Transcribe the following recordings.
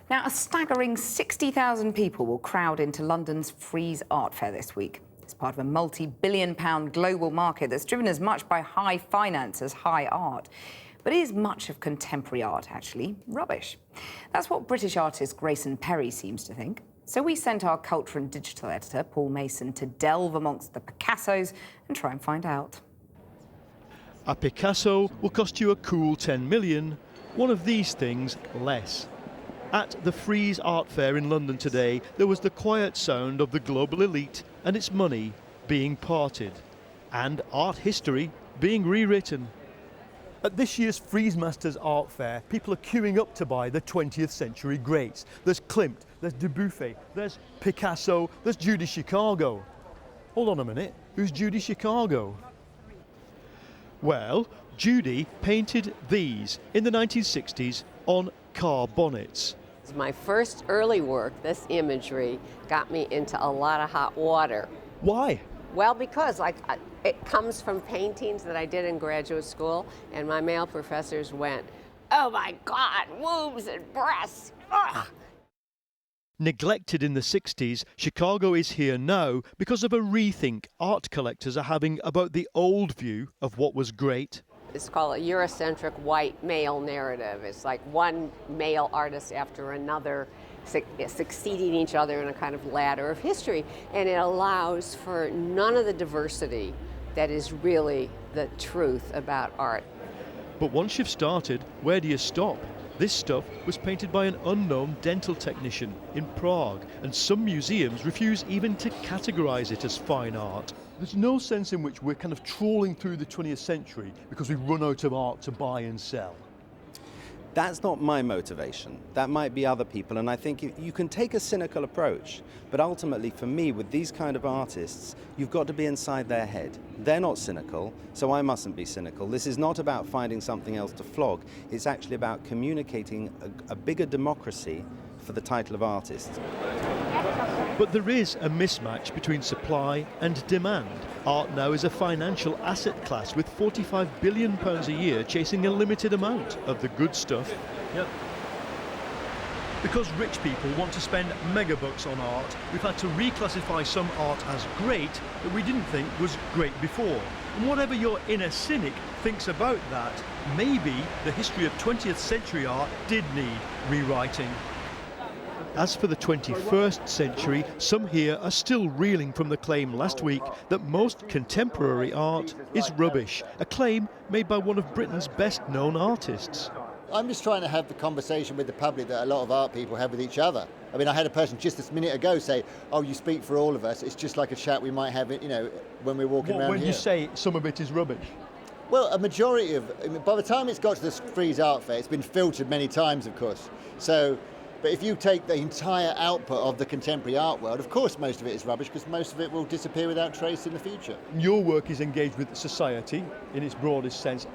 Now, a staggering 60,000 people will crowd into London's Frieze art fair this week. It's part of a multi-billion-pound global market that's driven as much by high finance as high art. But is much of contemporary art actually rubbish? That's what British artist Grayson seems to think. So we sent our culture and digital editor, Paul Mason, to delve amongst the Picassos and try and find out. A Picasso will cost you a cool 10 million, one of these things less. At the Frieze art fair in London today, there was the quiet sound of the global elite and its money being parted, and art history being rewritten. At this year's Frieze Masters art fair, people are queuing up to buy the 20th century greats. There's Klimt, there's Dubuffet, there's Picasso, there's Judy Chicago. Hold on a minute, who's Judy Chicago? Well, Judy painted these in the 1960s on car bonnets. My first early work, this imagery, got me into a lot of hot water. Why? Well, because it comes from paintings that I did in graduate school, and my male professors went, "Oh my God, boobs and breasts, ugh!" Neglected in the 60s, Chicago is here now because of a rethink art collectors are having about the old view of what was great. It's called a Eurocentric white male narrative. It's like one male artist after another succeeding each other in a kind of ladder of history. And it allows for none of the diversity that is really the truth about art. But once you've started, where do you stop? This stuff was painted by an unknown dental technician in Prague, and some museums refuse even to categorise it as fine art. There's no sense in which we're kind of trawling through the 20th century because we've run out of art to buy and sell. That's not my motivation. That might be other people, and I think you can take a cynical approach, but ultimately for me, with these kind of artists, you've got to be inside their head. They're not cynical, so I mustn't be cynical. This is not about finding something else to flog. It's actually about communicating a bigger democracy for the title of artist. But there is a mismatch between supply and demand. Art now is a financial asset class with £45 billion a year chasing a limited amount of the good stuff. Yep. Because rich people want to spend megabucks on art, we've had to reclassify some art as great that we didn't think was great before. And whatever your inner cynic thinks about that, maybe the history of 20th century art did need rewriting. As for the 21st century, some here are still reeling from the claim last week that most contemporary art is rubbish, a claim made by one of Britain's best-known artists. I'm just trying to have the conversation with the public that a lot of art people have with each other. I mean, I had a person just this minute ago say, "Oh, you speak for all of us." It's just like a chat we might have, you know, when we're walking around When here. you say some of it is rubbish? Well, a majority of, I mean, by the time it's got to the Frieze art fair, it's been filtered many times, of course. So, but if you take the entire output of the contemporary art world, of course most of it is rubbish because most of it will disappear without trace in the future. Your work is engaged with society in its broadest sense.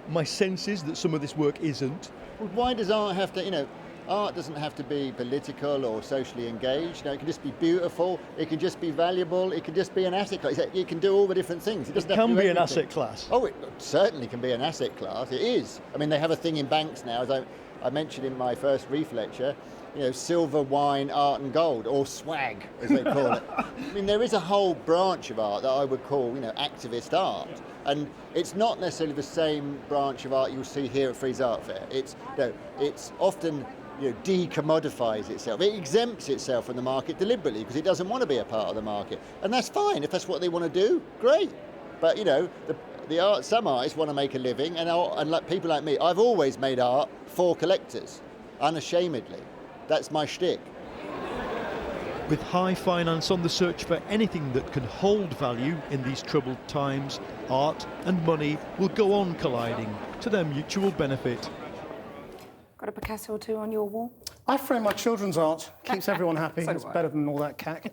My sense is that some of this work isn't. Well, why does art have to, you know, art doesn't have to be political or socially engaged. You know, it can just be beautiful, it can just be valuable, it can just be an asset class. It can do all the different things. It can be an asset class. Oh, it certainly can be an asset class. It is. I mean, they have a thing in banks now, as I mentioned in my first Reef lecture, you know, silver, wine, art and gold, or swag, as they call it. I mean, there is a whole branch of art that I would call, you know, activist art. And it's not necessarily the same branch of art you'll see here at Frieze Art Fair. It's, you know, it's often, you know, decommodifies itself. It exempts itself from the market deliberately because it doesn't want to be a part of the market. And that's fine. If that's what they want to do, great. But, you know, some artists want to make a living, and like people like me, I've always made art for collectors, unashamedly. That's my shtick. With high finance on the search for anything that can hold value in these troubled times, art and money will go on colliding to their mutual benefit. Got a Picasso or two on your wall? I frame my children's art. Keeps everyone happy. So It's do I. better than all that cack.